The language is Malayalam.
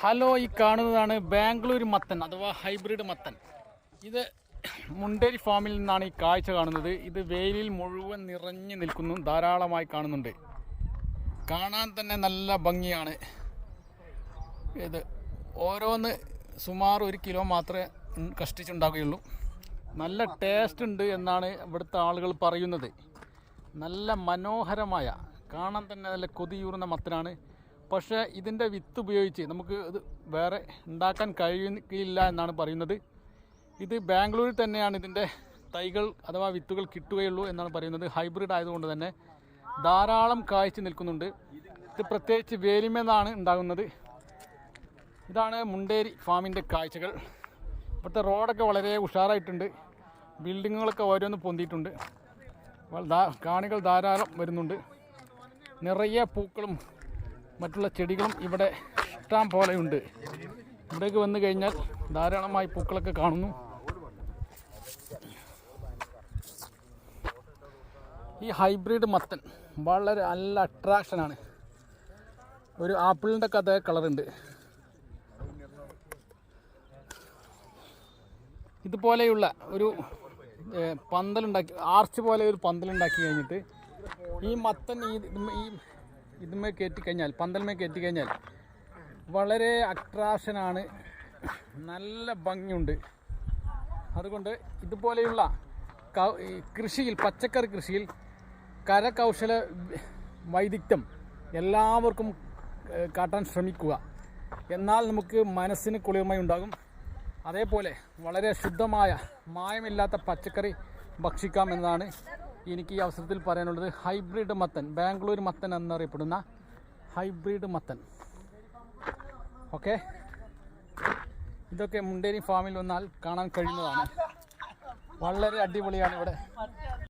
ഹലോ, ഈ കാണുന്നതാണ് ബാംഗ്ലൂർ മത്തൻ അഥവാ ഹൈബ്രിഡ് മത്തൻ. ഇത് മുണ്ടേരി ഫാമിൽ നിന്നാണ് ഈ കാഴ്ച കാണുന്നത്. ഇത് വെയിലിൽ മുഴുവൻ നിറഞ്ഞു നിൽക്കുന്നു, ധാരാളമായി കാണുന്നുണ്ട്. കാണാൻ തന്നെ നല്ല ഭംഗിയാണ്. ഇത് ഓരോന്ന് സുമാർ 1 കിലോ മാത്രമേ കഷ്ടിച്ചുണ്ടാക്കുകയുള്ളൂ. നല്ല ടേസ്റ്റ് ഉണ്ട് എന്നാണ് ഇവിടുത്തെ ആളുകൾ പറയുന്നത്. നല്ല മനോഹരമായ, കാണാൻ തന്നെ നല്ല കൊതിയൂറുന്ന മത്തനാണ്. പക്ഷേ ഇതിൻ്റെ വിത്ത് ഉപയോഗിച്ച് നമുക്ക് ഇത് വേറെ ഉണ്ടാക്കാൻ കഴിയില്ല എന്നാണ് പറയുന്നത്. ഇത് ബാംഗ്ലൂരിൽ തന്നെയാണ് ഇതിൻ്റെ തൈകൾ അഥവാ വിത്തുകൾ കിട്ടുകയുള്ളൂ എന്നാണ് പറയുന്നത്. ഹൈബ്രിഡ് ആയതുകൊണ്ട് തന്നെ ധാരാളം കായ്ച്ചു നിൽക്കുന്നുണ്ട്. ഇത് പ്രത്യേകിച്ച് വേലിമേന്നാണ് ഉണ്ടാകുന്നത്. ഇതാണ് മുണ്ടേരി ഫാമിൻ്റെ കാഴ്ചകൾ. ഇപ്പോഴത്തെ റോഡൊക്കെ വളരെ ഉഷാറായിട്ടുണ്ട്. ബിൽഡിങ്ങുകളൊക്കെ ഓരോന്ന് പൊന്തിയിട്ടുണ്ട്. കാണികൾ ധാരാളം വരുന്നുണ്ട്. നിറയെ പൂക്കളും മറ്റുള്ള ചെടികളും ഇവിടെ ഇഷ്ടം പോലെയുണ്ട്. ഇവിടേക്ക് വന്നു കഴിഞ്ഞാൽ ധാരാളമായി പൂക്കളൊക്കെ കാണുന്നു. ഈ ഹൈബ്രിഡ് മത്തൻ വളരെ നല്ല അട്രാക്ഷനാണ്. ഒരു ആപ്പിളിൻ്റെ ഒക്കെ അതേ കളറുണ്ട്. ഇതുപോലെയുള്ള ഒരു പന്തലുണ്ടാക്കി, ആർച്ച് പോലെ ഒരു പന്തലുണ്ടാക്കി കഴിഞ്ഞിട്ട് ഈ മത്തൻ ഇതുമേ കയറ്റിക്കഴിഞ്ഞാൽ, പന്തൽമേ കയറ്റിക്കഴിഞ്ഞാൽ വളരെ അട്രാക്ഷനാണ്, നല്ല ഭംഗിയുണ്ട്. അതുകൊണ്ട് ഇതുപോലെയുള്ള കൃഷിയിൽ, പച്ചക്കറി കൃഷിയിൽ കരകൗശല വൈദഗ്ധ്യം എല്ലാവർക്കും കാട്ടാൻ ശ്രമിക്കുക. എന്നാൽ നമുക്ക് മനസ്സിന് കുളിർമ ഉണ്ടാകും. അതേപോലെ വളരെ ശുദ്ധമായ, മായമില്ലാത്ത പച്ചക്കറി ഭക്ഷിക്കാം എന്നതാണ് എനിക്ക് ഈ അവസരത്തിൽ പറയാനുള്ളത്. ഹൈബ്രിഡ് മത്തൻ, ബാംഗ്ലൂർ മത്തൻ എന്നറിയപ്പെടുന്ന ഹൈബ്രിഡ് മത്തൻ. ഓക്കെ, ഇതൊക്കെ മുണ്ടേരി ഫാമിൽ വന്നാൽ കാണാൻ കഴിയുന്നതാണ്. വളരെ അടിപൊളിയാണ് ഇവിടെ.